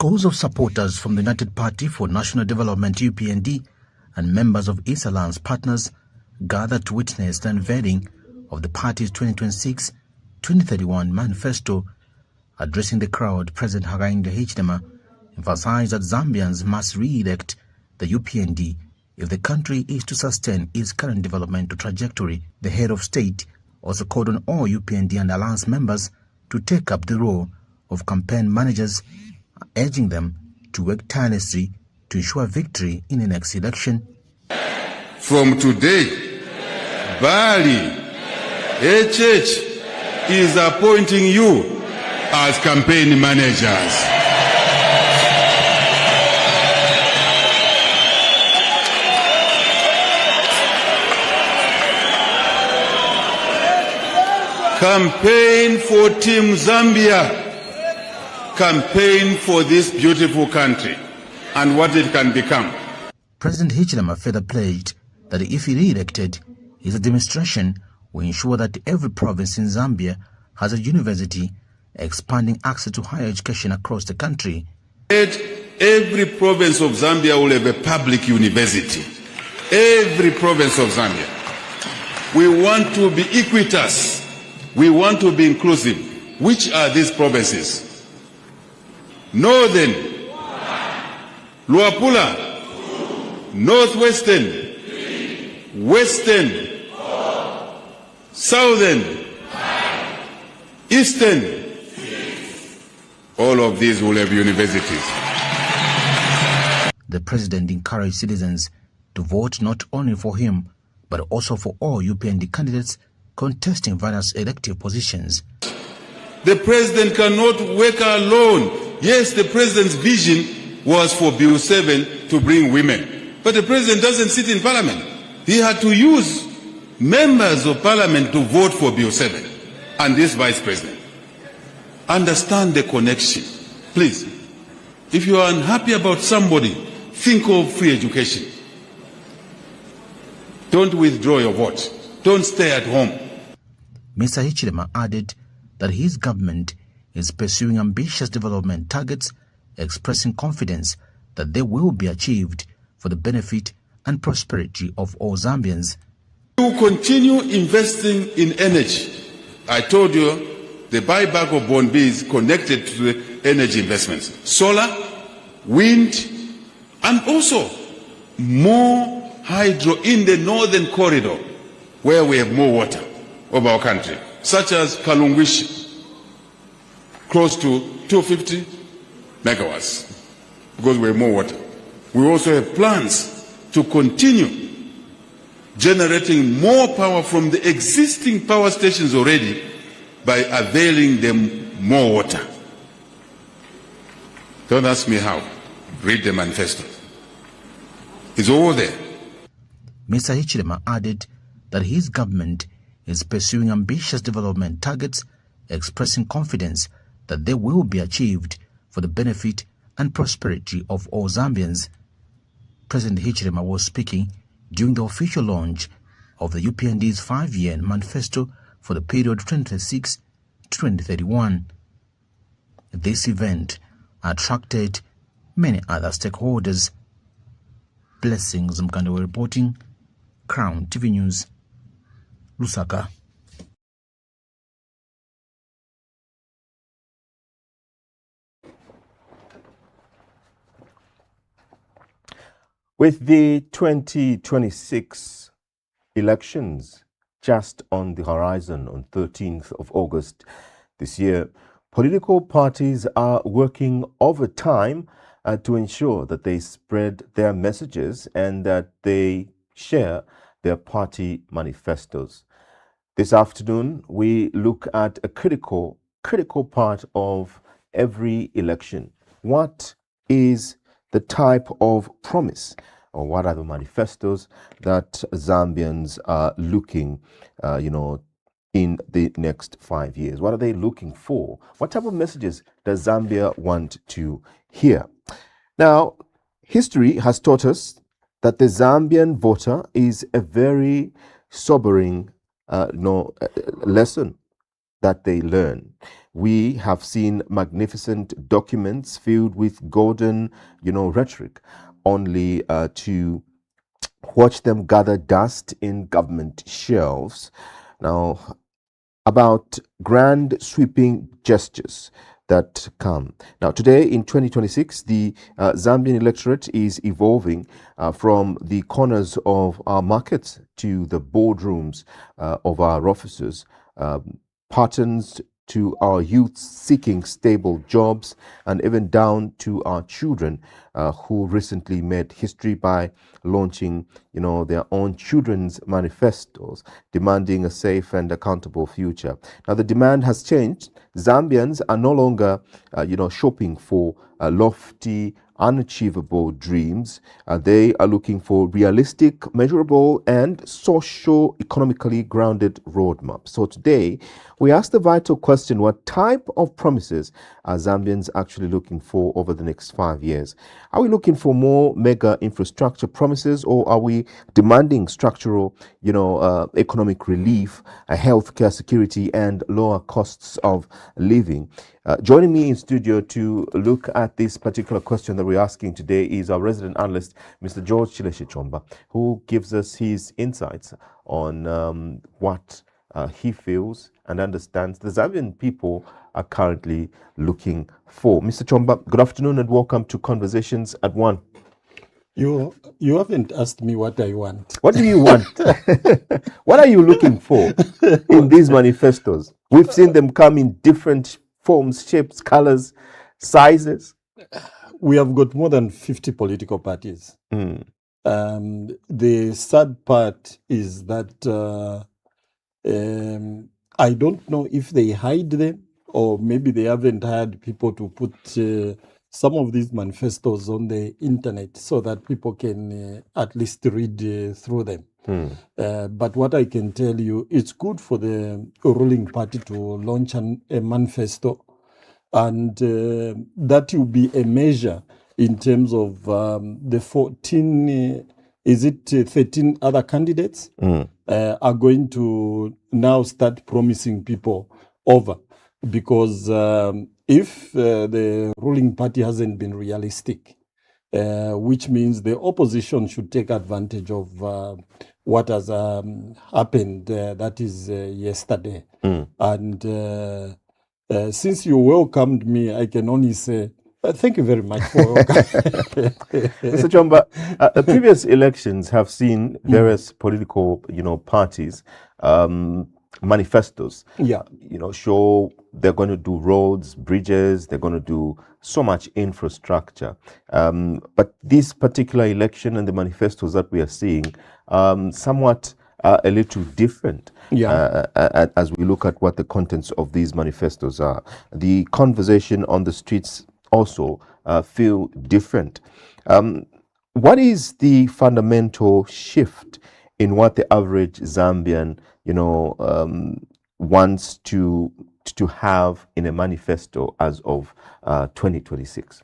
Scores of supporters from the United Party for National Development UPND and members of East Alliance partners gathered to witness the unveiling of the party's 2026-2031 manifesto. Addressing the crowd, President Hakainde Hichilema emphasized that Zambians must re-elect the UPND if the country is to sustain its current developmental trajectory. The head of state also called on all UPND and alliance members to take up the role of campaign managers, urging them to work tirelessly to ensure victory in the next election. From today, Bali HH is appointing you as campaign managers. Campaign for Team Zambia. Campaign for this beautiful country and what it can become. President Hichilema further pledged that if he re-elected, his administration will ensure that every province in Zambia has a university, expanding access to higher education across the country. Every province of Zambia will have a public university. Every province of Zambia. We want to be equitous. We want to be inclusive. Which are these provinces? Northern, Luapula, Northwestern, Western, Southern, Eastern. All of these will have universities. The president encouraged citizens to vote not only for him, but also for all UPND candidates contesting various elective positions. The president cannot work alone. Yes, the president's vision was for Bill 7 to bring women. But the president doesn't sit in parliament. He had to use members of parliament to vote for Bill 7 and this vice president. Understand the connection. Please, if you are unhappy about somebody, think of free education. Don't withdraw your vote. Don't stay at home. Mr. Hichilema added that his government is pursuing ambitious development targets, expressing confidence that they will be achieved for the benefit and prosperity of all Zambians. We will continue investing in energy. I told you the buyback of Bond B is connected to the energy investments. Solar, wind, and also more hydro in the northern corridor where we have more water of our country, such as Kalungwishi, close to 250 megawatts, because we have more water. We also have plans to continue generating more power from the existing power stations already by availing them more water. Don't ask me how. Read the manifesto. It's all there. Mr. Hichilema added that his government is pursuing ambitious development targets, expressing confidence that they will be achieved for the benefit and prosperity of all Zambians. President Hichilema was speaking during the official launch of the UPND's 5-year manifesto for the period 2026 to 2031. This event attracted many other stakeholders. Blessings Mkandewe reporting, Crown TV News, Lusaka. With the 2026 elections just on the horizon on 13th of August this year, political parties are working overtime to ensure that they spread their messages and that they share their party manifestos. This afternoon, we look at a critical part of every election. What is the type of promise, or what are the manifestos that Zambians are looking, in the next 5 years? What are they looking for? What type of messages does Zambia want to hear? Now, history has taught us that the Zambian voter is a very sobering lesson. that they learn. We have seen magnificent documents filled with golden, rhetoric, only to watch them gather dust in government shelves. Now, about grand sweeping gestures that come. Now, today in 2026, the Zambian electorate is evolving from the corners of our markets to the boardrooms of our offices, patterns to our youth seeking stable jobs, and even down to our children who recently made history by launching, their own children's manifestos, demanding a safe and accountable future. Now, the demand has changed. Zambians are no longer, shopping for lofty, unachievable dreams. They are looking for realistic, measurable, and socio-economically grounded roadmaps. So today, we ask the vital question: what type of promises are Zambians actually looking for over the next 5 years? Are we looking for more mega infrastructure promises, or are we demanding structural, economic relief, healthcare security, and lower costs of living? Joining me in studio to look at this particular question that we're asking today is our resident analyst, Mr. George Chomba, who gives us his insights on what he feels and understands the Zambian people are currently looking for. Mr. Chomba, good afternoon and welcome to Conversations at One. You haven't asked me what I want. What do you want? What are you looking for in these manifestos? We've seen them come in different forms, shapes, colors, sizes. We have got more than 50 political parties. The sad part is that I don't know if they hide them, or maybe they haven't hired people to put some of these manifestos on the internet so that people can at least read through them. But what I can tell you, it's good for the ruling party to launch a manifesto, and that will be a measure in terms of the 13 other candidates are going to now start promising people over. Because if the ruling party hasn't been realistic, which means the opposition should take advantage of what has happened, that is yesterday. And since you welcomed me, I can only say, thank you very much for welcoming. Mr. Chomba, the previous elections have seen various political, parties, manifestos, show they're going to do roads, bridges, they're going to do so much infrastructure. But this particular election and the manifestos that we are seeing, somewhat a little different as we look at what the contents of these manifestos are. The conversation on the streets also feel different. What is the fundamental shift in what the average Zambian, wants to have in a manifesto as of 2026?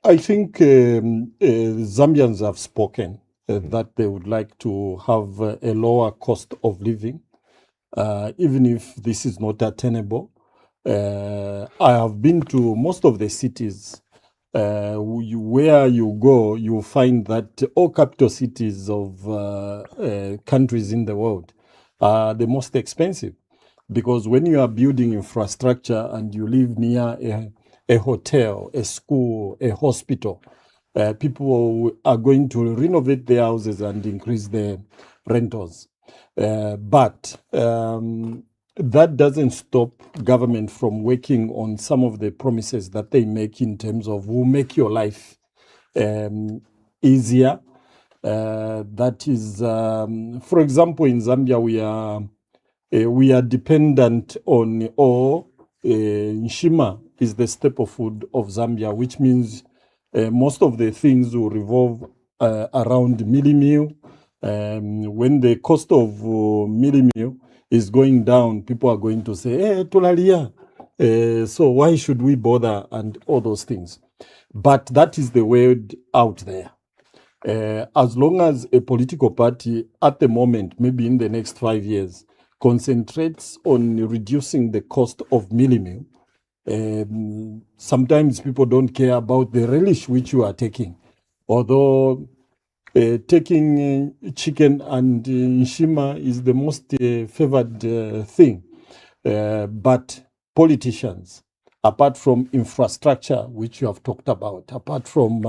I think Zambians have spoken that they would like to have a lower cost of living, even if this is not attainable. I have been to most of the cities where you go, you find that all capital cities of countries in the world are the most expensive. Because when you are building infrastructure and you live near a hotel, a school, a hospital, people are going to renovate their houses and increase their rentals. But that doesn't stop government from working on some of the promises that they make in terms of will make your life easier. That is, for example, in Zambia, we are dependent on oil. Nshima is the staple food of Zambia, which means most of the things will revolve around mealie meal. When the cost of mealie meal is going down, people are going to say, hey, tulalia. So why should we bother, and all those things. But that is the word out there. As long as a political party at the moment, maybe in the next 5 years, concentrates on reducing the cost of mealie meal, sometimes people don't care about the relish which you are taking. Although taking chicken and nshima is the most favored thing. But politicians, apart from infrastructure, which you have talked about, apart from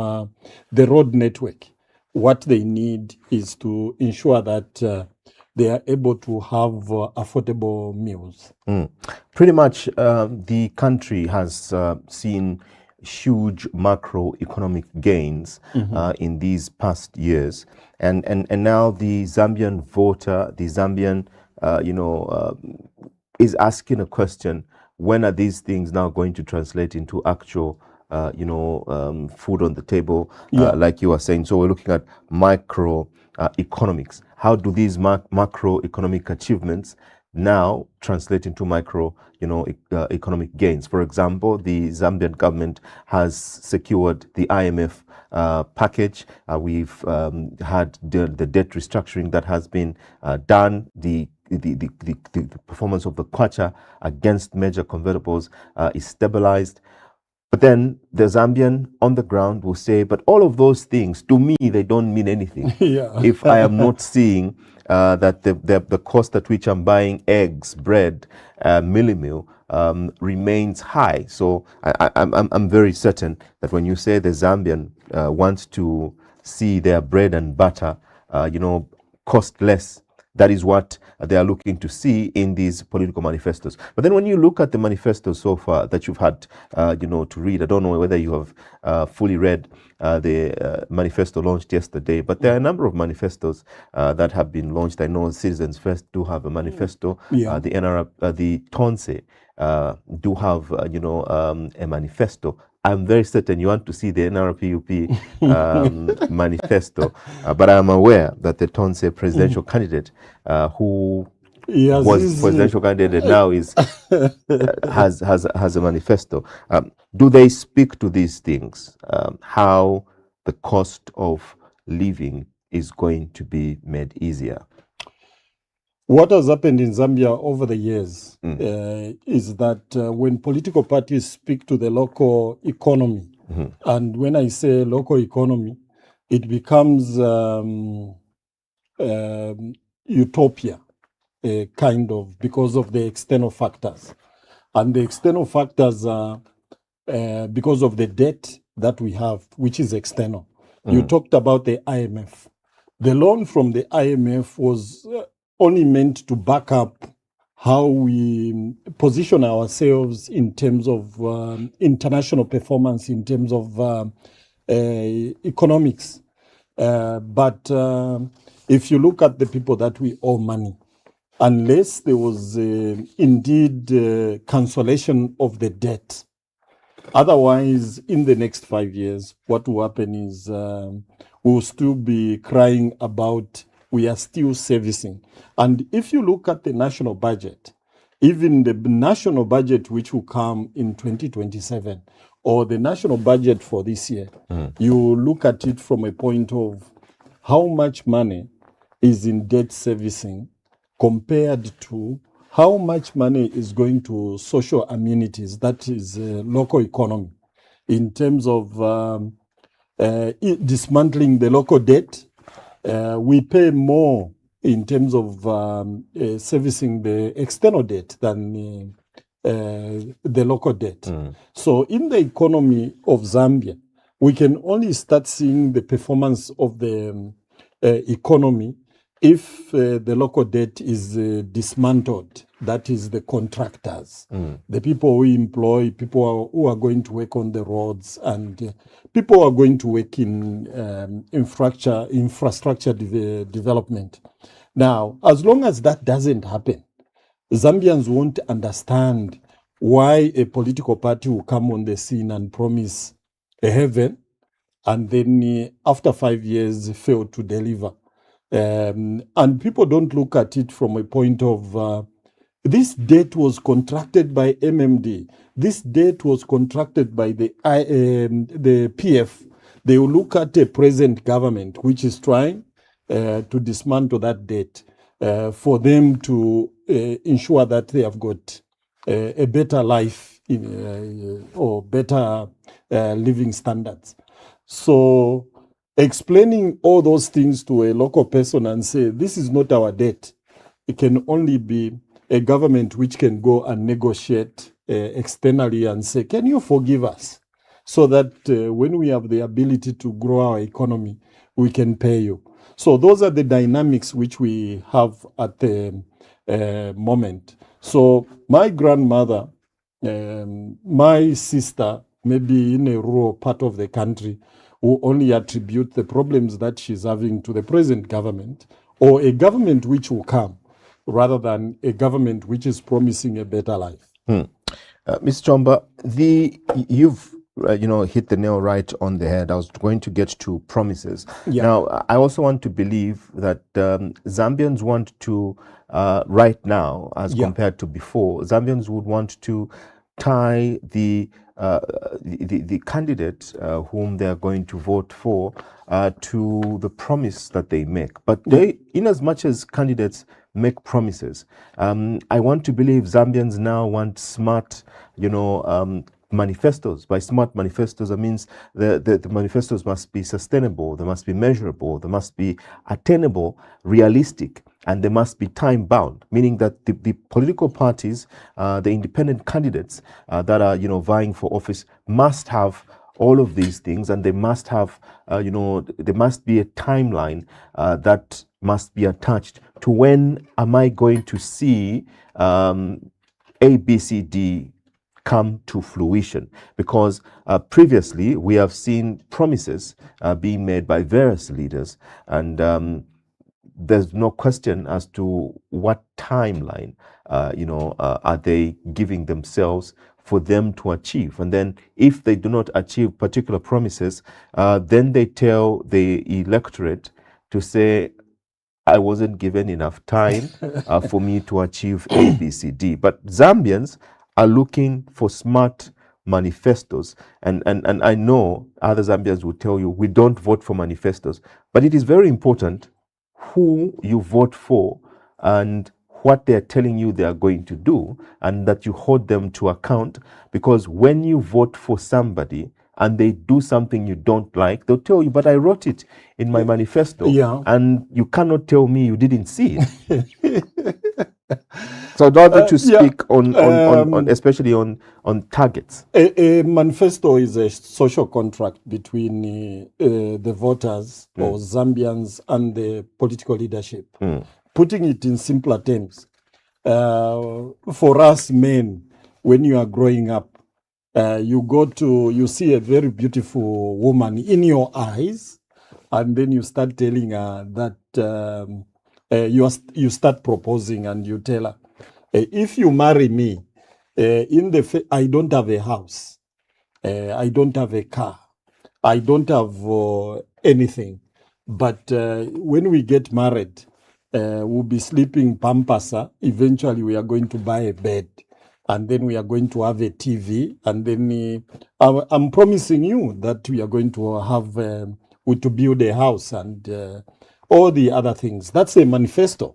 the road network, what they need is to ensure that they are able to have affordable meals. Pretty much the country has seen huge macroeconomic gains in these past years. And now the Zambian voter, the Zambian, is asking a question: when are these things now going to translate into actual, food on the table, like you were saying? So we're looking at micro economics. How do these macroeconomic achievements now translate into micro, economic gains? For example, the Zambian government has secured the IMF package. We've had the debt restructuring that has been done. The performance of the kwacha against major convertibles is stabilized. But then the Zambian on the ground will say, but all of those things, to me, they don't mean anything. If I am not seeing that the cost at which I'm buying eggs, bread, mealie meal remains high. So I'm very certain that when you say the Zambian wants to see their bread and butter, cost less, that is what they are looking to see in these political manifestos. But then when you look at the manifestos so far that you've had, to read, I don't know whether you have fully read the manifesto launched yesterday, but there are a number of manifestos that have been launched. I know Citizens First do have a manifesto. The NRP, the Tonse do have, a manifesto. I'm very certain you want to see the NRPUP manifesto, but I'm aware that the Tonse presidential candidate, who was presidential candidate now is has a manifesto. Do they speak to these things? How the cost of living is going to be made easier? What has happened in Zambia over the years is that when political parties speak to the local economy, and when I say local economy, it becomes utopia, kind of, because of the external factors. And the external factors are because of the debt that we have, which is external. You talked about the IMF. The loan from the IMF was only meant to back up how we position ourselves in terms of international performance, in terms of economics. But if you look at the people that we owe money, unless there was indeed cancellation of the debt, otherwise, in the next 5 years, what will happen is we'll still be crying about we are still servicing. And if you look at the national budget, even the national budget which will come in 2027, or the national budget for this year, you look at it from a point of how much money is in debt servicing compared to how much money is going to social amenities, that is local economy, in terms of dismantling the local debt. We pay more in terms of servicing the external debt than the local debt. So in the economy of Zambia, we can only start seeing the performance of the economy if the local debt is dismantled. That is the contractors, the people we employ, people who are going to work on the roads, and people who are going to work in infrastructure development. Now, as long as that doesn't happen, Zambians won't understand why a political party will come on the scene and promise a heaven, and then after 5 years fail to deliver. And people don't look at it from a point of this debt was contracted by MMD. This debt was contracted by the PF. They will look at a present government which is trying to dismantle that debt. for them to ensure that they have got a better life or better living standards. So explaining all those things to a local person and say, this is not our debt. It can only be a government which can go and negotiate externally and say, can you forgive us? So that when we have the ability to grow our economy, we can pay you. So those are the dynamics which we have at the moment. So my grandmother, my sister, maybe in a rural part of the country, who only attribute the problems that she's having to the present government or a government which will come, rather than a government which is promising a better life. Ms. Chomba, you've hit the nail right on the head. I was going to get to promises. Yeah. Now, I also want to believe that Zambians want to, right now, as compared to before, Zambians would want to tie the candidate whom they are going to vote for to the promise that they make. But they, in as much as candidates make promises, I want to believe Zambians now want smart, manifestos. By smart manifestos, I means the manifestos must be sustainable, they must be measurable, they must be attainable, realistic, and they must be time bound, meaning that the political parties, the independent candidates that are vying for office must have all of these things, and they must have there must be a timeline that must be attached to when am I going to see A, B, C, D come to fruition, because previously we have seen promises being made by various leaders, and there's no question as to what timeline are they giving themselves for them to achieve. And then if they do not achieve particular promises, then they tell the electorate to say, I wasn't given enough time for me to achieve A, B, C, D. But Zambians are looking for smart manifestos. And I know other Zambians will tell you, we don't vote for manifestos. But it is very important who you vote for and what they're telling you they are going to do, and that you hold them to account. Because when you vote for somebody and they do something you don't like, they'll tell you, but I wrote it in my manifesto, and you cannot tell me you didn't see it. So in order to speak on especially on targets. A manifesto is a social contract between the voters or Zambians and the political leadership. Putting it in simpler terms, for us men, when you are growing up, you see a very beautiful woman in your eyes, and then you start telling her that you start proposing, and you tell her, if you marry me, I don't have a house, I don't have a car, I don't have anything, but when we get married, we'll be sleeping pampasa. Eventually, we are going to buy a bed, and then we are going to have a TV, and then I'm promising you that we are going to have to build a house and all the other things. That's a manifesto.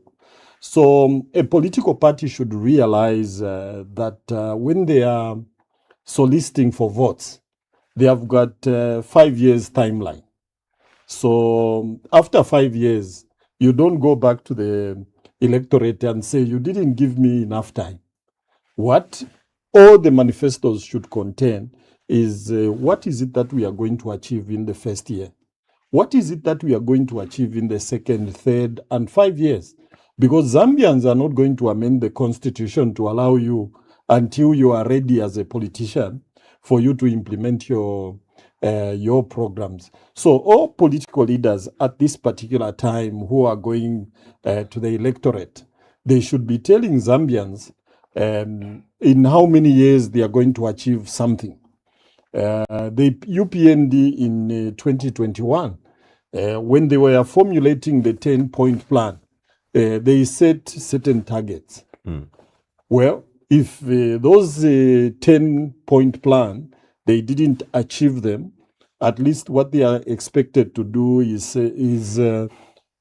So a political party should realize that when they are soliciting for votes, they have got 5 years timeline. So after 5 years, you don't go back to the electorate and say, you didn't give me enough time. What all the manifestos should contain is what is it that we are going to achieve in the first year? What is it that we are going to achieve in the second, third, and 5 years? Because Zambians are not going to amend the constitution to allow you until you are ready as a politician for you to implement your programs. So all political leaders at this particular time who are going to the electorate, they should be telling Zambians in how many years they are going to achieve something. The UPND in 2021, when they were formulating the 10-point plan, they set certain targets. Well, if those 10-point plan, they didn't achieve them, at least what they are expected to do is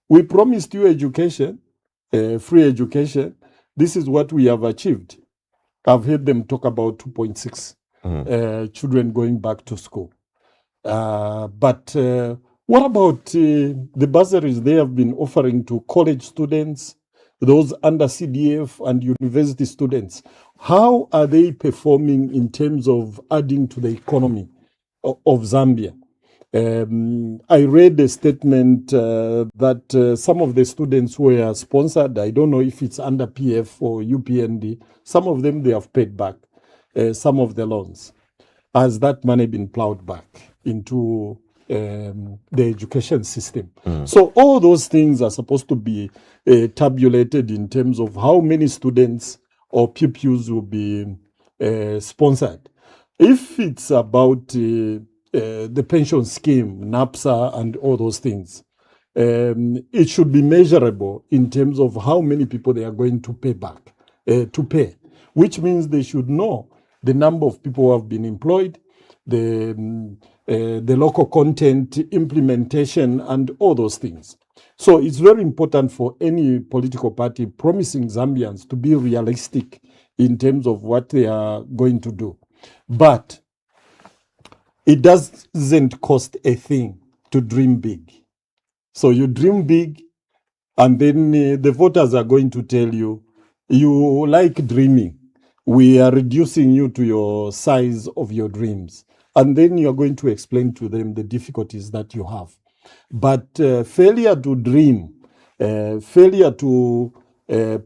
we promised you education, free education, this is what we have achieved. I've heard them talk about 2.6 children going back to school. But what about the bursaries they have been offering to college students, those under CDF and university students? How are they performing in terms of adding to the economy of Zambia? I read a statement that some of the students were sponsored. I don't know if it's under PF or UPND. Some of them, they have paid back some of the loans. Has that money been plowed back into the education system? So all those things are supposed to be tabulated in terms of how many students or pupils will be sponsored. If it's about the pension scheme, NAPSA, and all those things, it should be measurable in terms of how many people they are going to pay back, which means they should know the number of people who have been employed, the local content implementation, and all those things. So it's very important for any political party promising Zambians to be realistic in terms of what they are going to do. But it doesn't cost a thing to dream big. So you dream big, and then the voters are going to tell you, you like dreaming. We are reducing you to your size of your dreams. And then you're going to explain to them the difficulties that you have. But failure to dream, failure to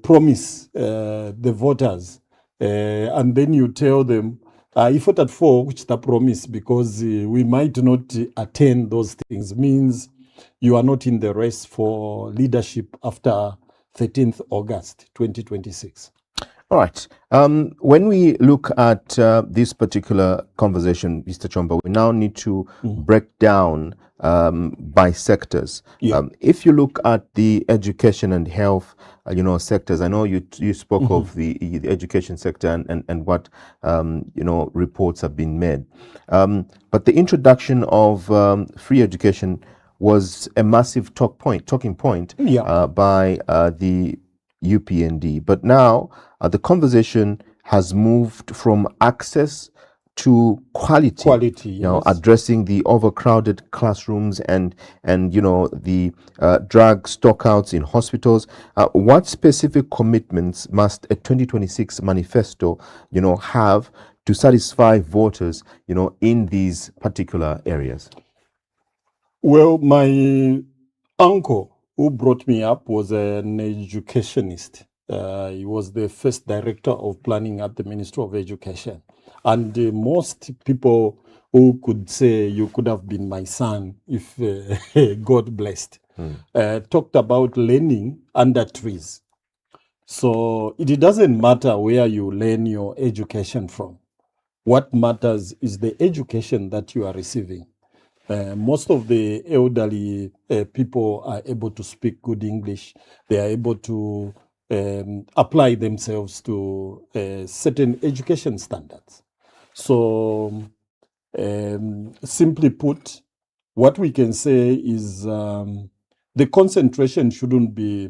promise the voters, and then you tell them, I voted for which the promise because we might not attain those things, means you are not in the race for leadership after 13th August 2026. All right. When we look at this particular conversation, Mr. Chomba, we now need to break down by sectors. Yeah. If you look at the education and health, sectors, I know you spoke of the education sector and what reports have been made. But the introduction of free education was a massive talking point by the UPND. But now the conversation has moved from access to quality, yes. Addressing the overcrowded classrooms and the drug stockouts in hospitals. What specific commitments must a 2026 manifesto, have to satisfy voters, in these particular areas? Well, my uncle who brought me up was an educationist. He was the first director of planning at the Ministry of Education. And most people who could say you could have been my son if God blessed, talked about learning under trees. So it doesn't matter where you learn your education from. What matters is the education that you are receiving. Most of the elderly people are able to speak good English. They are able to apply themselves to certain education standards. So simply put, what we can say is the concentration shouldn't be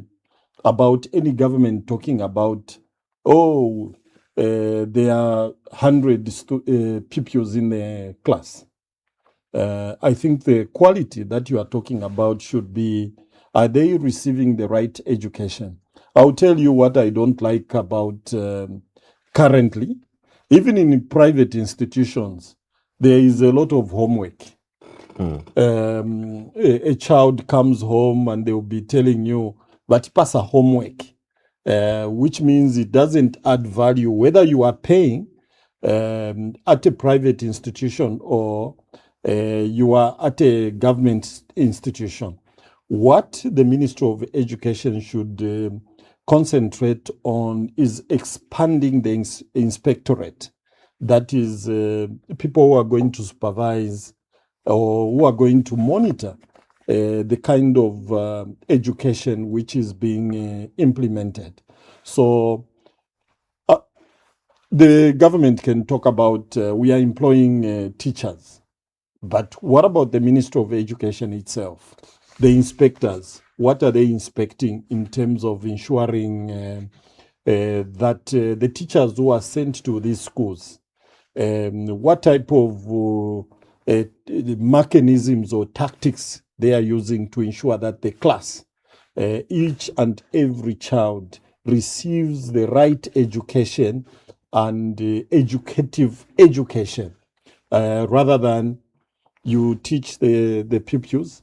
about any government talking about, there are 100 pupils in the class. I think the quality that you are talking about should be, are they receiving the right education? I'll tell you what I don't like about currently. Even in private institutions, there is a lot of homework. A child comes home and they will be telling you, but pass a homework, which means it doesn't add value, whether you are paying at a private institution or you are at a government institution. What the Ministry of Education should concentrate on is expanding the inspectorate. That is people who are going to supervise or who are going to monitor the kind of education which is being implemented. So the government can talk about we are employing teachers. But what about the Ministry of Education itself, the inspectors, what are they inspecting in terms of ensuring that the teachers who are sent to these schools, what type of mechanisms or tactics they are using to ensure that the class, each and every child, receives the right education and educative education, rather than you teach the pupils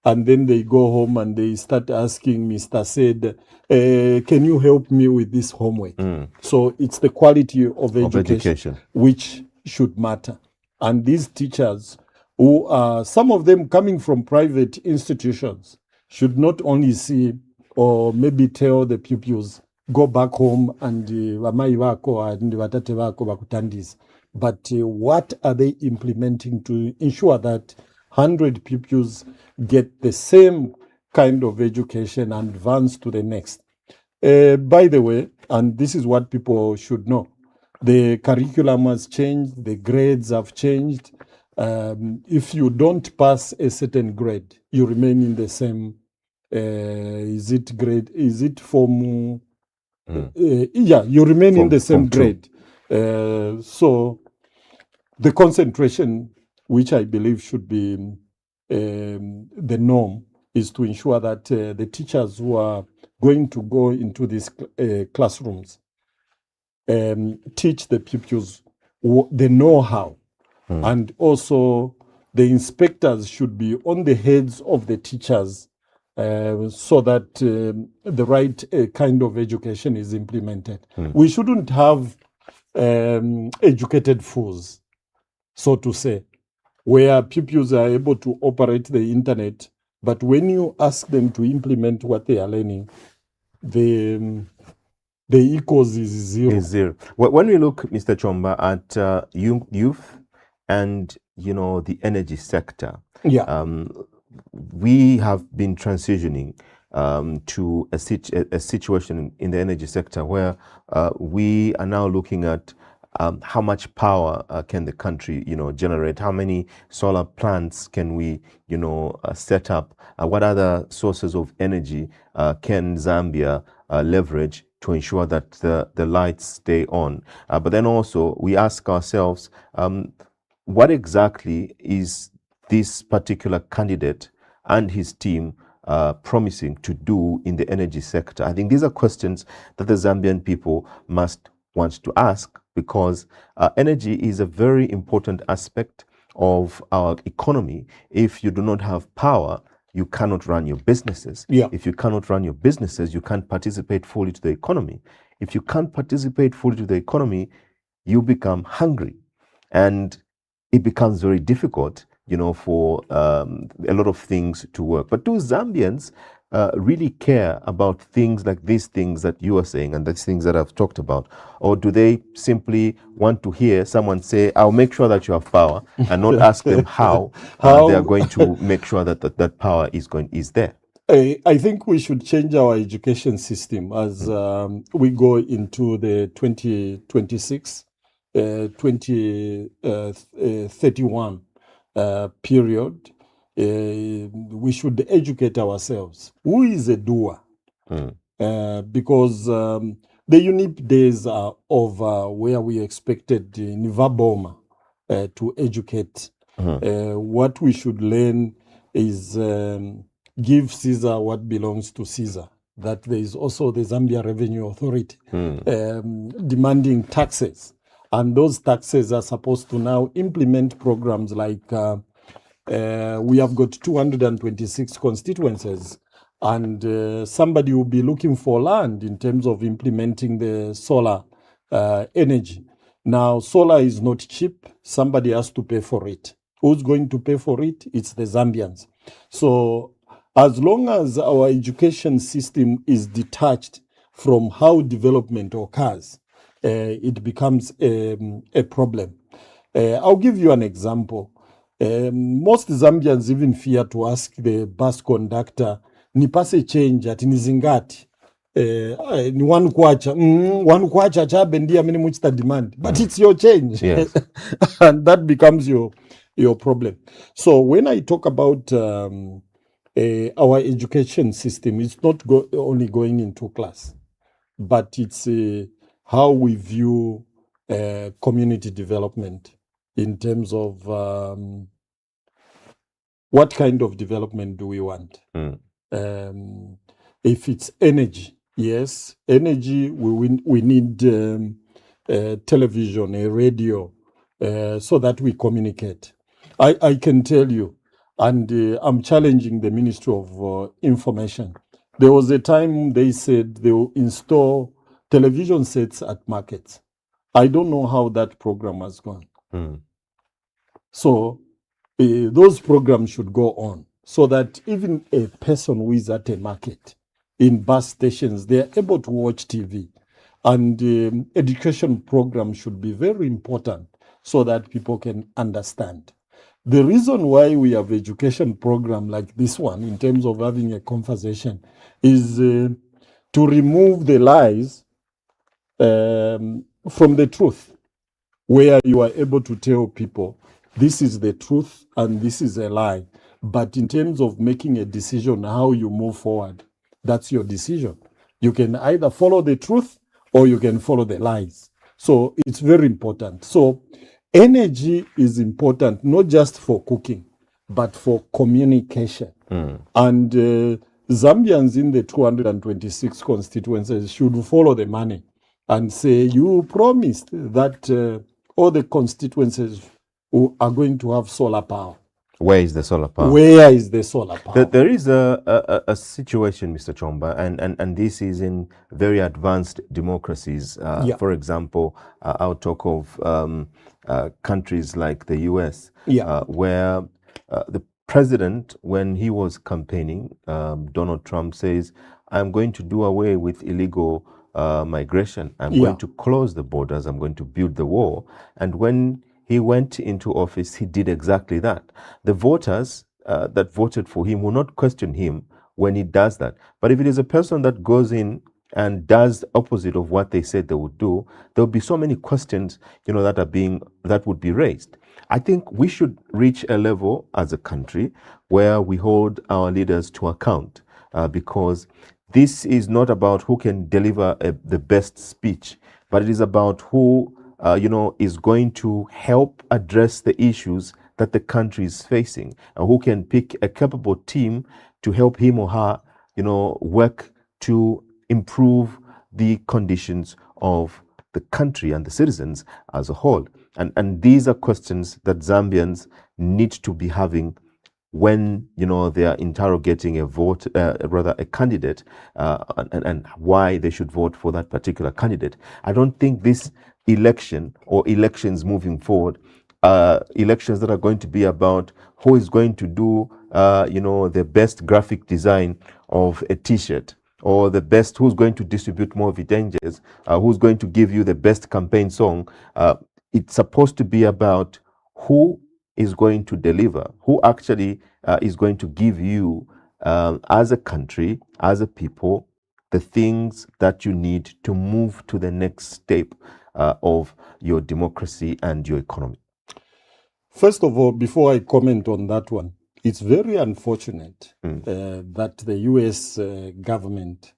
and then they go home and they start asking Mr. Said, can you help me with this homework? So it's the quality of education which should matter. And these teachers, who are some of them coming from private institutions, should not only see or maybe tell the pupils, go back home and vamai vako and vatate vako vakutandisa. But what are they implementing to ensure that 100 pupils get the same kind of education and advance to the next? By the way, and this is what people should know, the curriculum has changed, the grades have changed. If you don't pass a certain grade, you remain in the same, is it form? Yeah, you remain in the same grade. So the concentration, which I believe should be the norm, is to ensure that the teachers who are going to go into these classrooms teach the pupils the know-how. And also the inspectors should be on the heads of the teachers, so that the right kind of education is implemented. We shouldn't have educated fools, so to say, where pupils are able to operate the internet, but when you ask them to implement what they are learning, the equals is zero. When we look, Mr. Chomba, at youth and the energy sector, we have been transitioning to a situation in the energy sector where we are now looking at how much power can the country generate, how many solar plants can we set up, what other sources of energy can Zambia leverage to ensure that the lights stay on. But then also we ask ourselves, what exactly is this particular candidate and his team promising to do in the energy sector? I think these are questions that the Zambian people must want to ask, because energy is a very important aspect of our economy. If you do not have power, you cannot run your businesses. If you cannot run your businesses, you can't participate fully to the economy. If you can't participate fully to the economy, you become hungry. And it becomes very difficult, for a lot of things to work. But do Zambians really care about things like these things that you are saying and these things that I've talked about? Or do they simply want to hear someone say, I'll make sure that you have power, and not ask them how they are going to make sure that that power is there? I think we should change our education system as we go into the 2026, 2031 period. We should educate ourselves. Who is a doer? Because the unique days are over where we expected in Vaboma to educate. What we should learn is give Caesar what belongs to Caesar. That there is also the Zambia Revenue Authority demanding taxes. And those taxes are supposed to now implement programs like we have got 226 constituencies, and somebody will be looking for land in terms of implementing the solar energy. Now, solar is not cheap. Somebody has to pay for it. Who's going to pay for it? It's the Zambians. So as long as our education system is detached from how development occurs, it becomes a problem. I'll give you an example. Most Zambians even fear to ask the bus conductor, nipase change ati nizingati. Ni one kwacha chabe ndiye amene muchita demand, but it's your change. Yes. And that becomes your problem. So when I talk about our education system is not only going into class, but it's how we view community development in terms of what kind of development do we want. If it's energy, yes, energy, we need television, a radio, so that we communicate. I can tell you, and I'm challenging the Ministry of Information. There was a time they said they will install television sets at markets. I don't know how that program has gone. So those programs should go on so that even a person who is at a market, in bus stations, they are able to watch TV. And education programs should be very important so that people can understand. The reason why we have education program like this one, in terms of having a conversation, is to remove the lies from the truth, where you are able to tell people this is the truth and this is a lie. But in terms of making a decision how you move forward, that's your decision. You can either follow the truth or you can follow the lies. So it's very important. So energy is important, not just for cooking, but for communication. And Zambians in the 226 constituencies should follow the money and say, you promised that all the constituencies are going to have solar power. Where is the solar power? Where is the solar power? There is a situation, Mr. Chomba, and this is in very advanced democracies. For example, I'll talk of countries like the US, where the president, when he was campaigning, Donald Trump says, I'm going to do away with illegal migration. I'm going to close the borders. I'm going to build the wall. And when he went into office, he did exactly that. The voters that voted for him will not question him when he does that. But if it is a person that goes in and does the opposite of what they said they would do, there will be so many questions, that would be raised. I think we should reach a level as a country where we hold our leaders to account, because this is not about who can deliver the best speech, but it is about who is going to help address the issues that the country is facing, and who can pick a capable team to help him or her, work to improve the conditions of the country and the citizens as a whole. And these are questions that Zambians need to be having when they are interrogating a candidate, and why they should vote for that particular candidate. I don't think this election or elections moving forward, elections that are going to be about who is going to do the best graphic design of a t-shirt, or the best, who's going to distribute more vidanges, who's going to give you the best campaign song. It's supposed to be about who is going to deliver, who actually is going to give you, as a country, as a people, the things that you need to move to the next step of your democracy and your economy. First of all, before I comment on that one, it's very unfortunate that the US government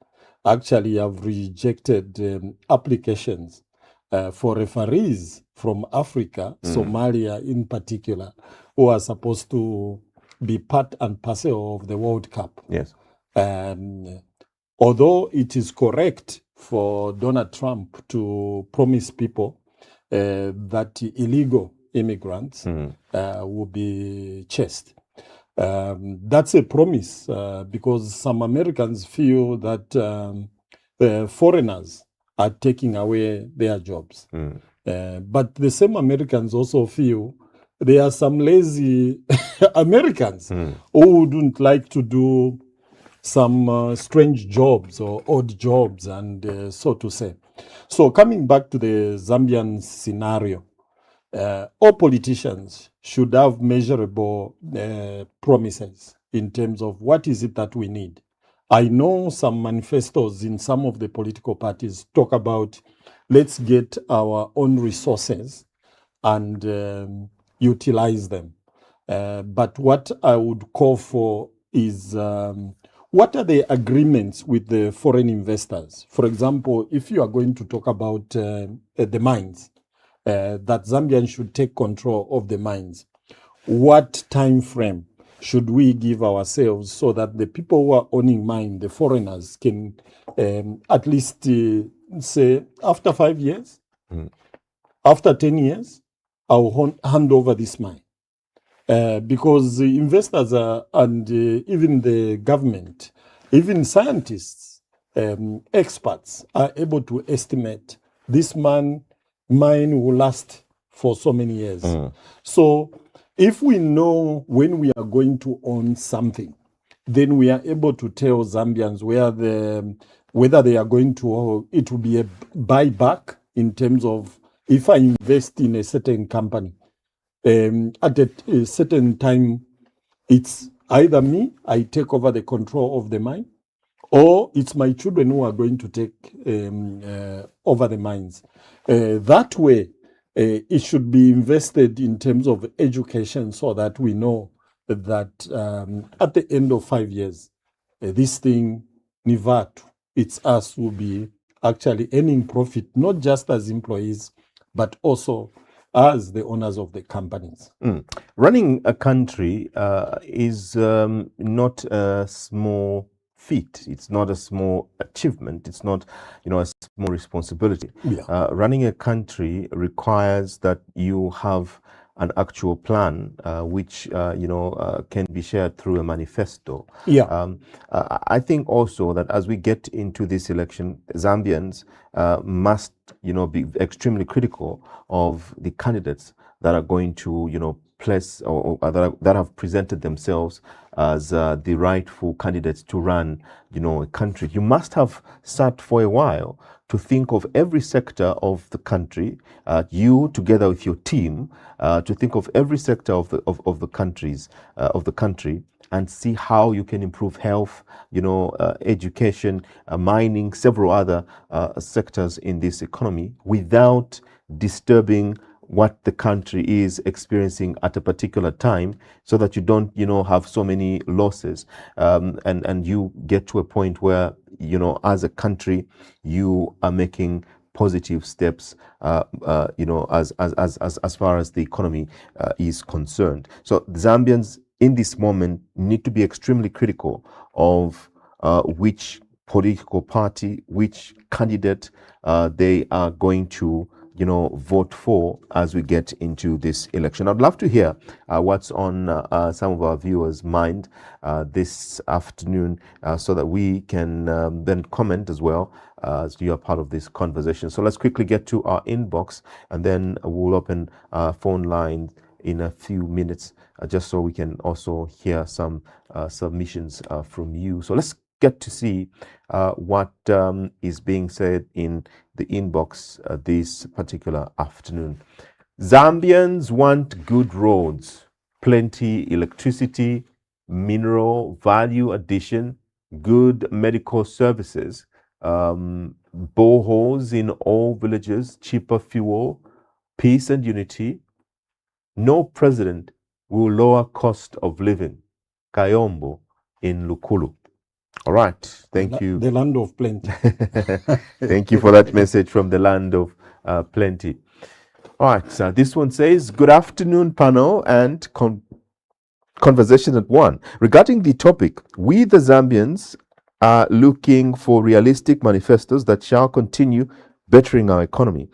actually have rejected applications for referees from Africa, Somalia in particular, who are supposed to be part and parcel of the World Cup. Yes. Although it is correct for Donald Trump to promise people that illegal immigrants will be chased. That's a promise because some Americans feel that foreigners are taking away their jobs. But the same Americans also feel there are some lazy Americans who wouldn't like to do some strange jobs or odd jobs, and so to say. So coming back to the Zambian scenario, all politicians should have measurable promises in terms of what is it that we need. I know some manifestos in some of the political parties talk about let's get our own resources and utilize them. But what I would call for is what are the agreements with the foreign investors? For example, if you are going to talk about the mines, that Zambians should take control of the mines, what time frame should we give ourselves so that the people who are owning mine, the foreigners, can at least say after 5 years, after 10 years, I'll hand over this mine? Because the investors and even the government, even scientists, experts are able to estimate this mine will last for so many years. So if we know when we are going to own something, then we are able to tell Zambians whether they are going to, it will be a buyback in terms of if I invest in a certain company, at a certain time, it's either me, I take over the control of the mine, or it's my children who are going to take over the mines. That way, it should be invested in terms of education so that we know that at the end of 5 years, this thing, Nivat, it's us who will be actually earning profit, not just as employees, but also as the owners of the companies. Running a country is not a small feat. It's not a small achievement. It's not, a small responsibility. Yeah. Running a country requires that you have an actual plan, which can be shared through a manifesto. Yeah. I think also that as we get into this election, Zambians must, be extremely critical of the candidates that are going to, place or that have presented themselves as the rightful candidates to run, a country. You must have sat for a while to think of every sector of the country, you together with your team, to think of every sector of the country, and see how you can improve health, education, mining, several other sectors in this economy without disturbing what the country is experiencing at a particular time, so that you don't, have so many losses, and you get to a point where, as a country, you are making positive steps, as far as the economy is concerned. So Zambians in this moment need to be extremely critical of which political party, which candidate they are going to vote for as we get into this election. I'd love to hear what's on some of our viewers' mind this afternoon, so that we can then comment as well as you are part of this conversation. So let's quickly get to our inbox, and then we'll open phone lines in a few minutes, just so we can also hear some submissions from you. So let's get to see what is being said in the inbox this particular afternoon. Zambians want good roads, plenty electricity, mineral value addition, good medical services, boreholes in all villages, cheaper fuel, peace and unity. No president will lower cost of living. Kayombo in Lukulu. All right, thank you. The land of plenty. Thank you for that message from the land of plenty. All right, so this one says, good afternoon, panel and conversation at one. Regarding the topic, we the Zambians are looking for realistic manifestos that shall continue bettering our economy,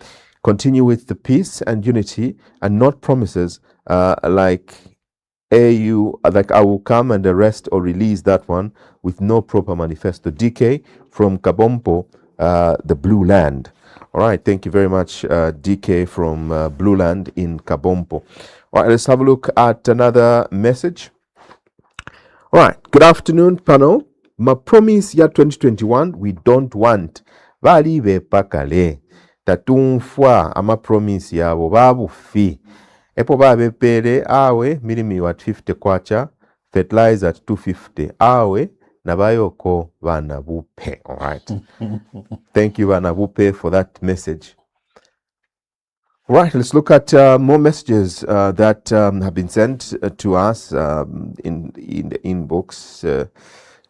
continue with the peace and unity, and not promises like AU, like I will come and arrest or release that one with no proper manifesto. DK from Kabompo, the Blue Land. All right, thank you very much, DK from Blue Land in Kabompo. All right, let's have a look at another message. All right, good afternoon, panel. My promise ya 2021, we don't want. Vali ve pakale. Tatumfwa ama promise ya bobabu fi. Epo babe pele awe milimi wat 50 kwacha, fertilizer at 250 awe nabayoko vana bupe. All right. Thank you, Vana Bupe, for that message. Right, let's look at more messages that have been sent to us in the inbox.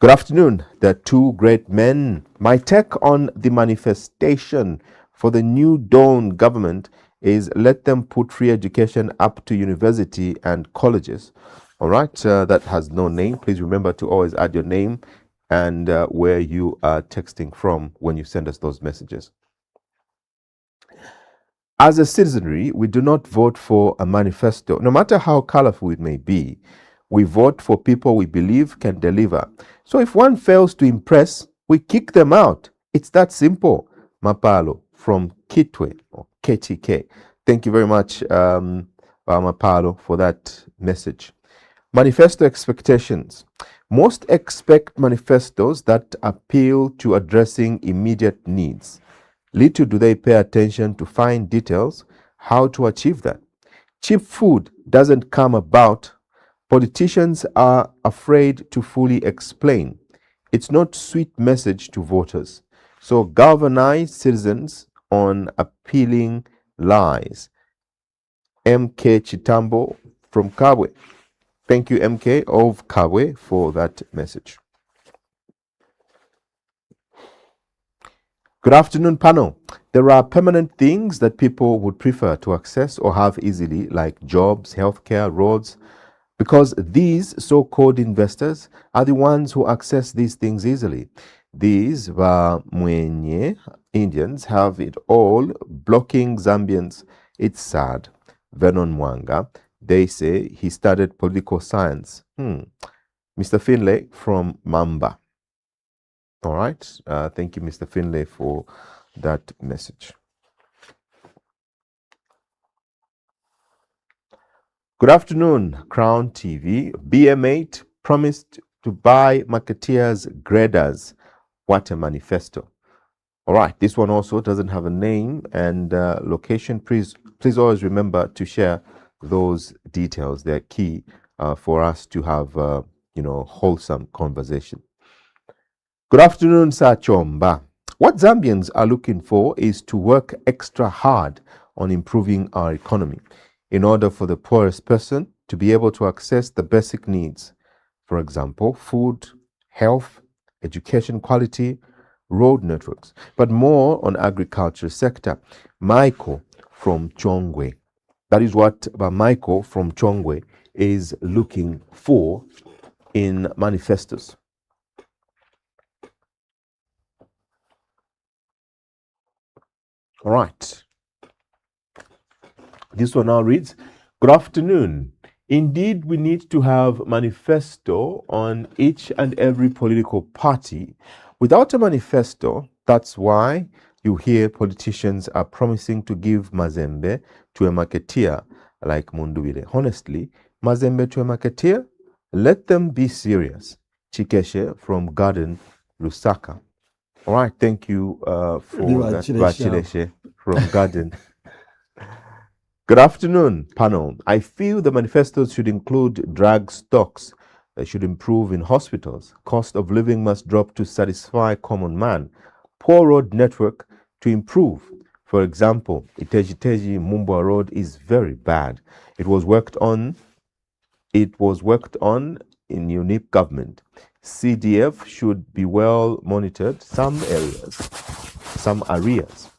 Good afternoon, the two great men. My take on the manifestation for the new Dawn government is let them put free education up to university and colleges. All right, that has no name. Please remember to always add your name and where you are texting from when you send us those messages. As a citizenry, we do not vote for a manifesto, no matter how colorful it may be. We vote for people we believe can deliver. So if one fails to impress, we kick them out. It's that simple. Mapalo from Kitwe, or KTK. Thank you very much, Mapalo, for that message. Manifesto expectations. Most expect manifestos that appeal to addressing immediate needs. Little do they pay attention to fine details, how to achieve that. Cheap food doesn't come about. Politicians are afraid to fully explain. It's not sweet message to voters. So galvanize citizens on appealing lies. MK Chitambo from Kabwe. Thank you, MK of Kabwe, for that message. Good afternoon, panel. There are permanent things that people would prefer to access or have easily, like jobs, healthcare, roads, because these so-called investors are the ones who access these things easily. These Mwenye Indians have it all, blocking Zambians. It's sad. Vernon Mwanga, they say he studied political science. Mr. Finlay from Mamba. All right. Thank you, Mr. Finlay, for that message. Good afternoon, Crown TV. BM8 promised to buy marketeers graders. What a manifesto. All right. This one also doesn't have a name and location. Please always remember to share those details. They're key for us to have, wholesome conversation. Good afternoon, Sir Chomba. What Zambians are looking for is to work extra hard on improving our economy in order for the poorest person to be able to access the basic needs. For example, food, health, education quality, road networks, but more on agriculture sector. Michael from Chongwe. That is what Michael from Chongwe is looking for in manifestos. All right. This one now reads, good afternoon. Indeed, we need to have manifesto on each and every political party. Without a manifesto, that's why you hear politicians are promising to give Mazembe to a marketeer like Munduwile. Honestly, Mazembe to a marketeer? Let them be serious. Chikeshe from Garden, Lusaka. All right, thank you for that. Chileshe from Garden. Good afternoon, panel. I feel the manifestos should include drug stocks. They should improve in hospitals. Cost of living must drop to satisfy common man. Poor road network to improve. For example, Iteji Mumbwa Road is very bad. It was worked on in UNIP government. CDF should be well monitored. Some areas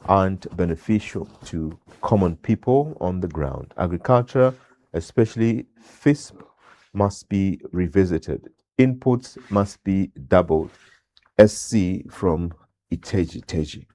aren't beneficial to common people on the ground. Agriculture, especially FISP, must be revisited. Inputs must be doubled. SC from Iteji.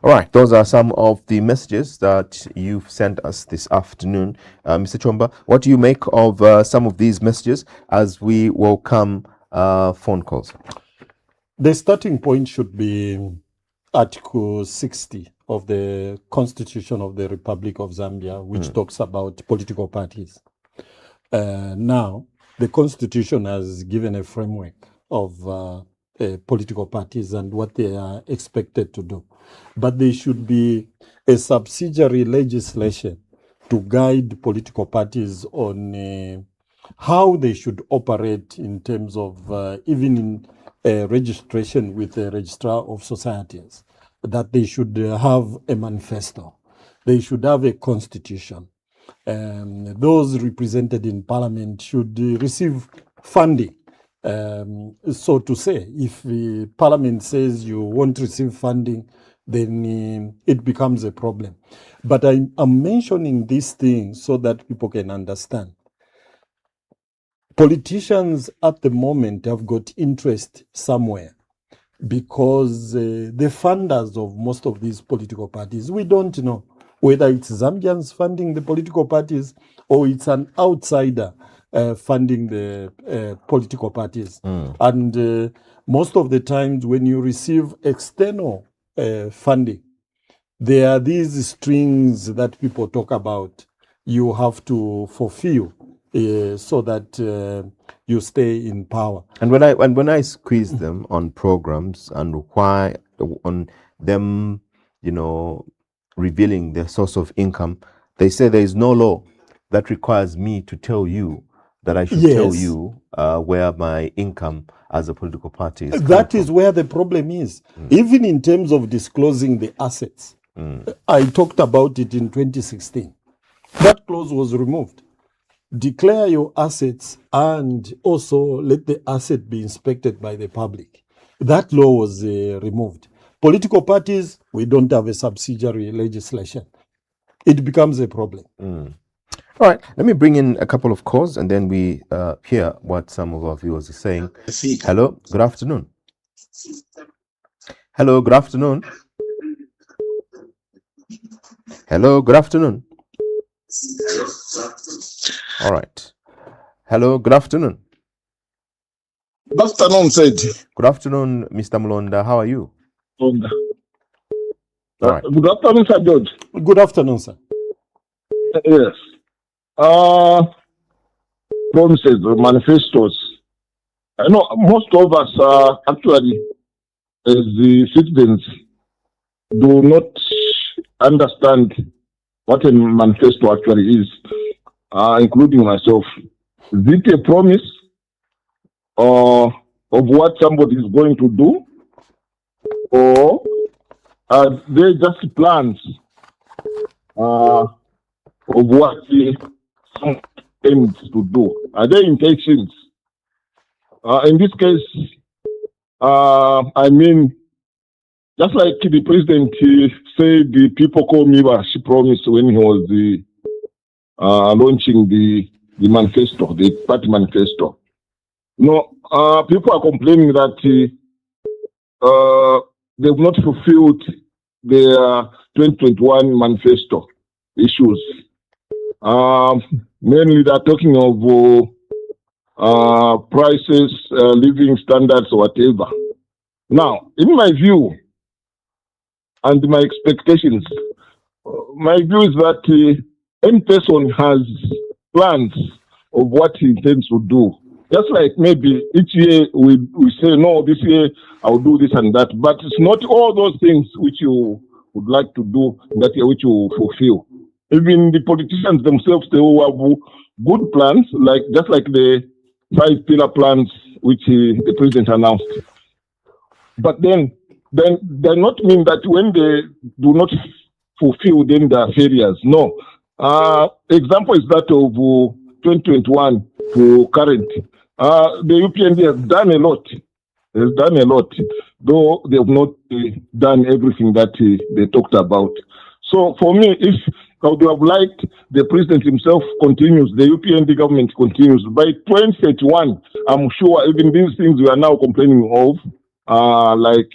All right, those are some of the messages that you've sent us this afternoon. Mr. Chomba, what do you make of some of these messages as we welcome phone calls? The starting point should be Article 60 of the Constitution of the Republic of Zambia, which talks about political parties. Now, the Constitution has given a framework of political parties and what they are expected to do. But there should be a subsidiary legislation to guide political parties on how they should operate in terms of even in registration with the Registrar of Societies, that they should have a manifesto. They should have a constitution. Those represented in Parliament should receive funding. So to say, if the Parliament says you won't receive funding, then it becomes a problem. But I'm mentioning these things so that people can understand. Politicians at the moment have got interest somewhere, because the funders of most of these political parties, we don't know whether it's Zambians funding the political parties or it's an outsider funding the political parties. And most of the times when you receive external funding, there are these strings that people talk about you have to fulfill so that you stay in power. And when I squeeze them on programs and require on them, revealing their source of income, they say there is no law that requires me to tell you that I should tell you where my income as a political party is. That is where the problem is. Even in terms of disclosing the assets, I talked about it in 2016. That clause was removed. Declare your assets and also let the asset be inspected by the public. That law was removed. Political parties, we don't have a subsidiary legislation. It becomes a problem. All right, let me bring in a couple of calls and then we hear what some of our viewers are saying. Hello, good afternoon. Hello, good afternoon. Hello, good afternoon. All right. Hello, good afternoon. Good afternoon, Said. Good afternoon, Mr. Mlonda. How are you? All right. Good afternoon, Sir George. Good afternoon, sir. Yes. Promises, manifestos. I know most of us are actually, as the citizens, do not understand what a manifesto actually is, including myself. Is it a promise of what somebody is going to do, or are they just plans of what someone aims to do? Are they intentions? In this case, I mean, just like the president said, the people call me, but she promised when he was launching the manifesto, the party manifesto. No, people are complaining that they've not fulfilled their 2021 manifesto issues. Mainly they're talking of prices, living standards, or whatever. Now, in my view and my expectations, my view is that any person has plans of what he intends to do. Just like maybe each year we say, no, this year I'll do this and that. But it's not all those things which you would like to do that year which you fulfill. Even the politicians themselves, they will have good plans, like just like the 5 pillar plans which the president announced. But then does not mean that when they do not fulfill, then they are failures. No. Example is that of 2021 to current. The UPND has done a lot. Has done a lot, though they have not done everything that they talked about. So for me, if I would have liked the president himself continues, the UPND government continues. By 2031, I'm sure even these things we are now complaining of, like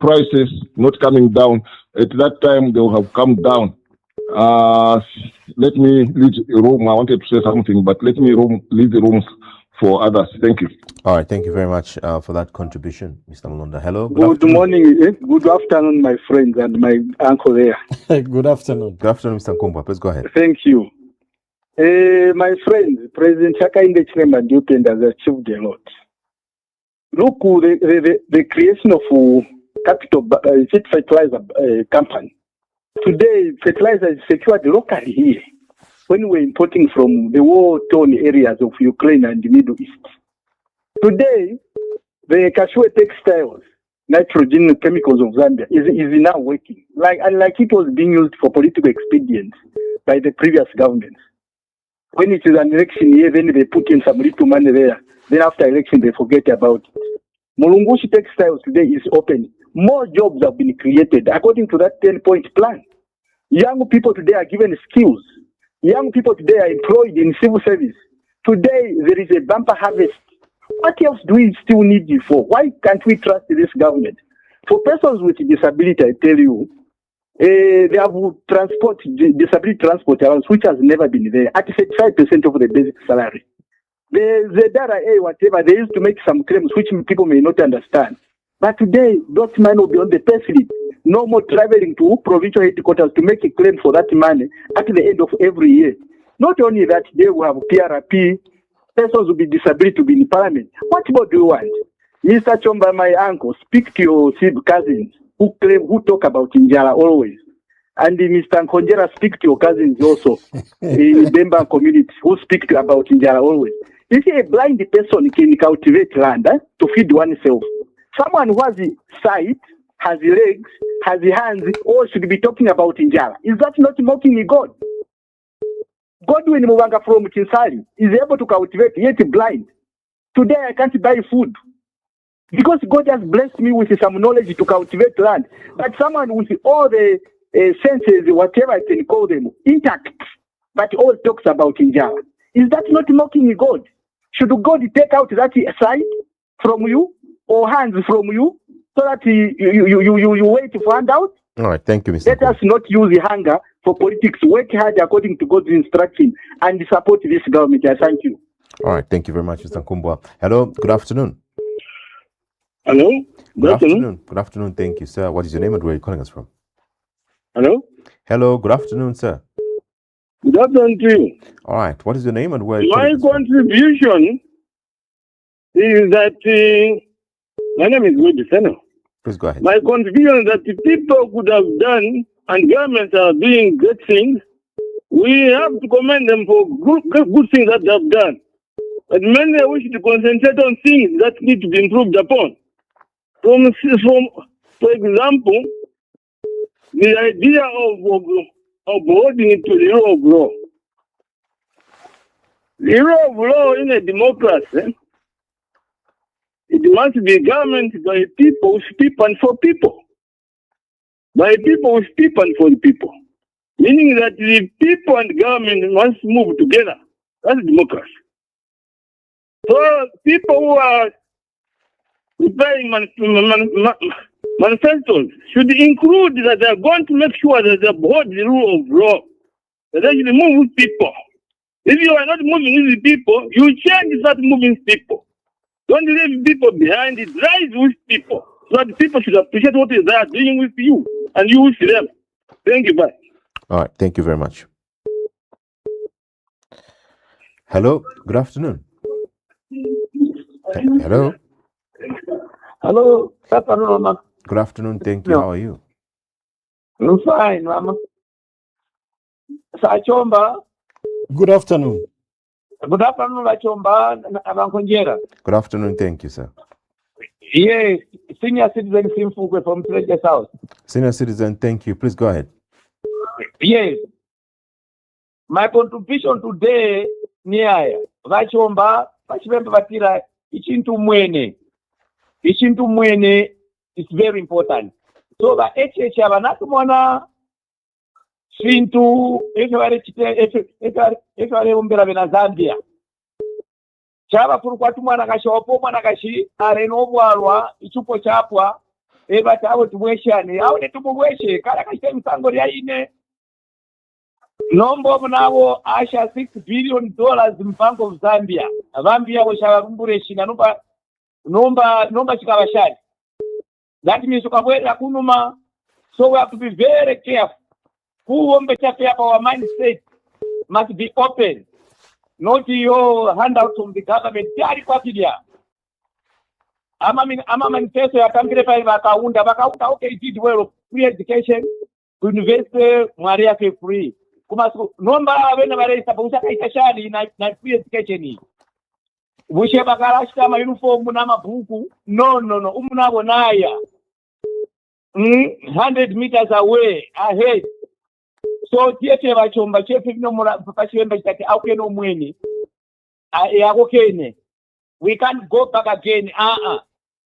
prices not coming down, at that time they will have come down. Let me leave the room. I wanted to say something, but let me leave the room for others. Thank you. All right, thank you very much for that contribution, Mr. Mlonda. Hello. Good morning. Good afternoon, my friends and my uncle there. Good afternoon. Good afternoon, Mr. Chomba. Please go ahead. Thank you. My friends, President Hakainde Hichilema Ndiupenda has achieved a lot. Look, the creation of capital seed fertilizer company. Today, fertilizer is secured locally here when we're importing from the war-torn areas of Ukraine and the Middle East. Today, the Kashue textiles, nitrogen chemicals of Zambia is now working. Like it was being used for political expedience by the previous government. When it is an election year, then they put in some little money there. Then after election, they forget about it. Mulungushi Textiles today is open. More jobs have been created according to that 10-point plan. Young people today are given skills. Young people today are employed in civil service. Today, there is a bumper harvest. What else do we still need you for? Why can't we trust this government? For persons with disability, I tell you, they have disability transport allowance, which has never been there, at 35% of the basic salary. The ZRA, whatever, they used to make some claims which people may not understand. But today, that money will be on the payslip. No more traveling to provincial headquarters to make a claim for that money at the end of every year. Not only that, they will have PRP, persons with disability to be in parliament. What more do you want? Mr. Chomba, my uncle, speak to your cousins who talk about Njala always. And Mr. Nkhonjera, speak to your cousins also in the Bemba community who speak about Njala always. You see, a blind person can cultivate land to feed oneself. Someone who has sight, has legs, has hands, all should be talking about Njala. Is that not mocking God? Godwin Mubanga from Chinsali is able to cultivate, yet blind. Today I can't buy food because God has blessed me with some knowledge to cultivate land. But someone with all the senses, whatever I can call them, intact, but all talks about Njala. Is that not mocking God? Should God take out that sight from you or hands from you so that you wait to find out? All right, thank you, Mr. Let us not use hunger for politics. Work hard according to God's instruction and support this government. I thank you. All right, thank you very much, Mr. Nkumbwa. Hello, good afternoon. Hello, good afternoon. Good afternoon, thank you, sir. What is your name and where are you calling us from? Hello. Hello, good afternoon, sir. Good afternoon to you. All right, what is your name and where are you My calling us from? contribution is that my name is Woody Seno. Please go ahead. My contribution is that the people could have done and governments are doing great things. We have to commend them for good things that they have done. But many wish to concentrate on things that need to be improved upon. For example, the idea of holding it to the rule of law. The rule of law in a democracy, it must be government by people, with people and for people. By people, with people and for the people. Meaning that the people and government must move together. That's democracy. So people who are preparing manifestos should include that they are going to make sure that they uphold the rule of law. That they should move with people. If you are not moving with people, you change that moving with people. Don't leave people behind. It rise with people. So that people should appreciate what they are doing with you and you with them. Thank you. Bye. All right, thank you very much. Hello, good afternoon. Hello. Hello, good afternoon, Mama. Good afternoon, thank you. How are you? I'm fine, Mama. Chomba. Good afternoon. Good afternoon, Chomba, Nkhonjera. Good afternoon, thank you, sir. Yes, senior citizen Simfukwe from Treasure South. Senior citizen, thank you. Please go ahead. Yes. My contribution today, Niaya, Vachomba, Vachimemba Vatira, Ichintu Mwene is very important. So the HH Abanatumana Shintu Efare Umbera Vena Zambia. Chava Purquatumana Kashopo Manakashi, Arenovwa, Ichupo Chapwa, Eva Tawo to Weshan, how to Weshe, Karakashem Sangoria. Nombo now Asha $6 billion in Bank of Zambia. Zambia was Sharambureshi, Nomba Chikavashad. That means Ukawera Kunuma. So we have to be very careful. Who won't be careful our mindset must be open. Not your handout from the government. I'm manifesto ya Kambire Bakaunda, okay, did well free education, university, Maria free. Nomba when I suppose I na free education. bushe bakala achitama uniform namabhuku no umunabo naya 100 meters away ahead. So tiete bachomba chefe bino pachemba chati aukene omweni yakokene, we can't go back again.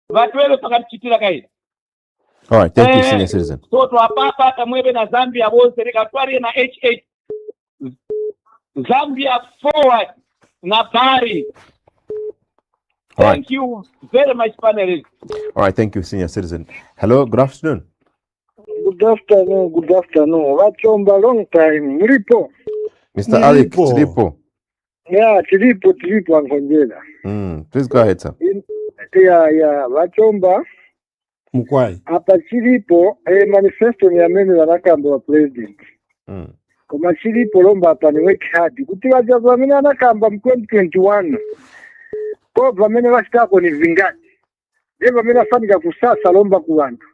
Vatwele pakatichitira kaidi. All right, thank you, senior citizen. So twapapa kamwebe na Zambia bose rekatwari na H8 Zambia forward na Bari. Thank you very much, panelists. All right, thank you, senior citizen. Hello, good afternoon. Good afternoon. Wachomba, long time. Mlipo. Mr. Alec Tilipo. Yeah, Tilipo Nkhonjera. Please go ahead, sir. Wachomba. Mkwai. Hapa Tilipo, manifesto ni ameni wanakamba wa president. Kuma Tilipo lomba hapa ni wake hard. Kutiwa jabu ameni wanakamba 2021. Kwa vamene washitako ni vingati. Jeba mena fanika kusasa lomba kuwantu.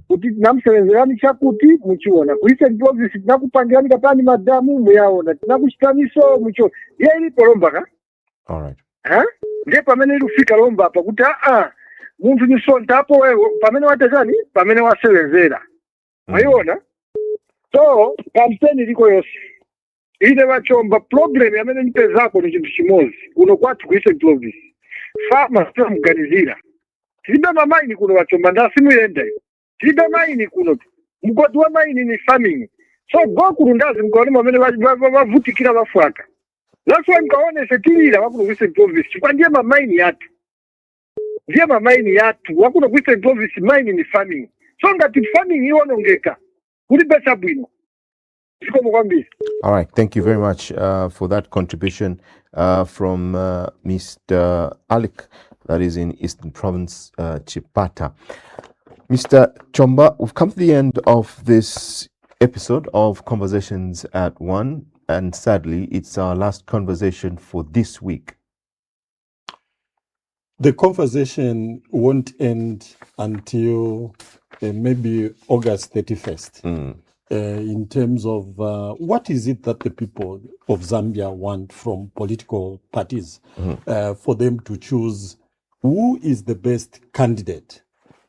Kuti namsebenzerani chakuti muchiona. Kuise ndovisi nakupangirani kapani madamu muyaona. Nakushitaniso muchiona. Ye ilipo lomba ka? All right. Nde pamene ilufika lomba hapa kuti muntu nisonta hapo wewe pamene watezani pamene wasebenzera. Mwayiona? So kampeni liko yose. Ine Wachomba problem yamene nipezako ni chintu chimozi. Kuno kwatu kuise ndovisi. Farmers muganizira. Tilibe mamaini kuno Wachomba ndasimu yenda. Tilibe maini kuno. Mgodi wa maini ni farming. So go kurundazi mkaone mamene wavutikira wafuata. That's why mkaone setilira wakuno kuise ndovisi. Kwa ndiye mamaini yatu. Ndiye mamaini yatu. Wakuno kuise ndovisi maini ni farming. So ngati farming hiyo nongeka. Kuli besa bwino. All right, thank you very much for that contribution from Mr. Alec, that is in Eastern Province, Chipata. Mr. Chomba, we've come to the end of this episode of Conversations at 1, and sadly, it's our last conversation for this week. The conversation won't end until maybe August 31st. In terms of what is it that the people of Zambia want from political parties for them to choose who is the best candidate.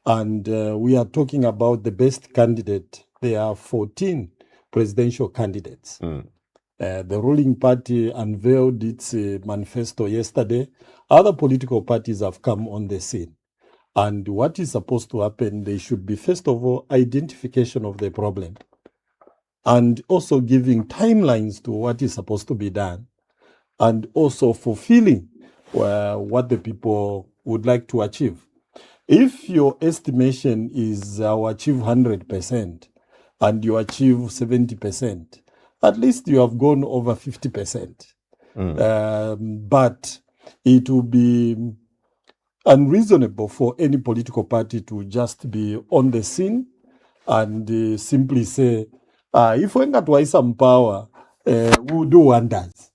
And we are talking about the best candidate. There are 14 presidential candidates. The ruling party unveiled its manifesto yesterday. Other political parties have come on the scene. And what is supposed to happen, there should be, first of all, identification of the problem, and also giving timelines to what is supposed to be done, and also fulfilling what the people would like to achieve. If your estimation is I'll achieve 100% and you achieve 70%, at least you have gone over 50%. But it will be unreasonable for any political party to just be on the scene and simply say, if we got some power, we'll do wonders.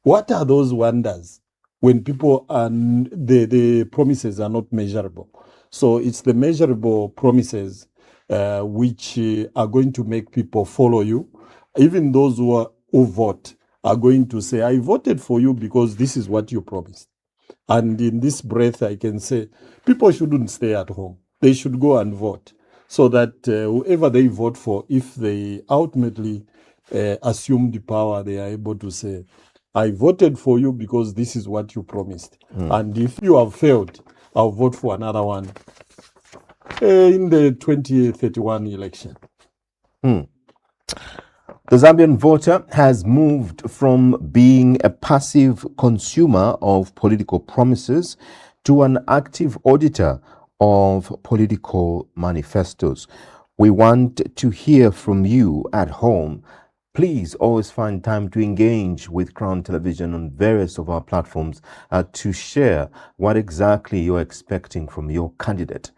What are those wonders when people and the promises are not measurable? So it's the measurable promises which are going to make people follow you. Even those who vote are going to say, I voted for you because this is what you promised. And in this breath, I can say, people shouldn't stay at home. They should go and vote, so that whoever they vote for, if they ultimately assume the power, they are able to say, I voted for you because this is what you promised. And if you have failed, I'll vote for another one in the 2031 election. The Zambian voter has moved from being a passive consumer of political promises to an active auditor of political manifestos. We want to hear from you at home. Please always find time to engage with Crown Television on various of our platforms to share what exactly you're expecting from your candidate.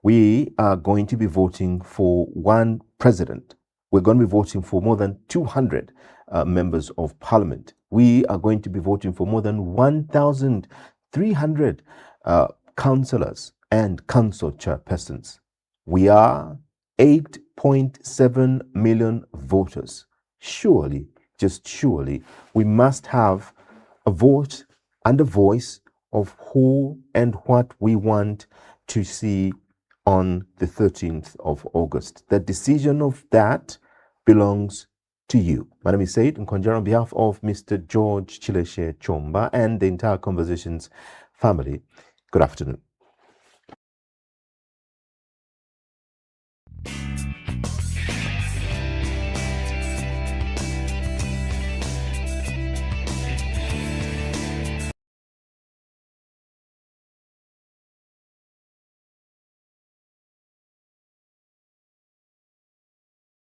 We are going to be voting for one president. We're going to be voting for more than 200 members of parliament. We are going to be voting for more than 1,300 councillors and council chairpersons. We are 8.7 million voters. Surely, just surely, we must have a vote and a voice of who and what we want to see on the 13th of August. The decision of that belongs to you. My name is Seidlitz Nkhonjera on behalf of Mr. George Chileshe Chomba and the entire Conversations family. Good afternoon.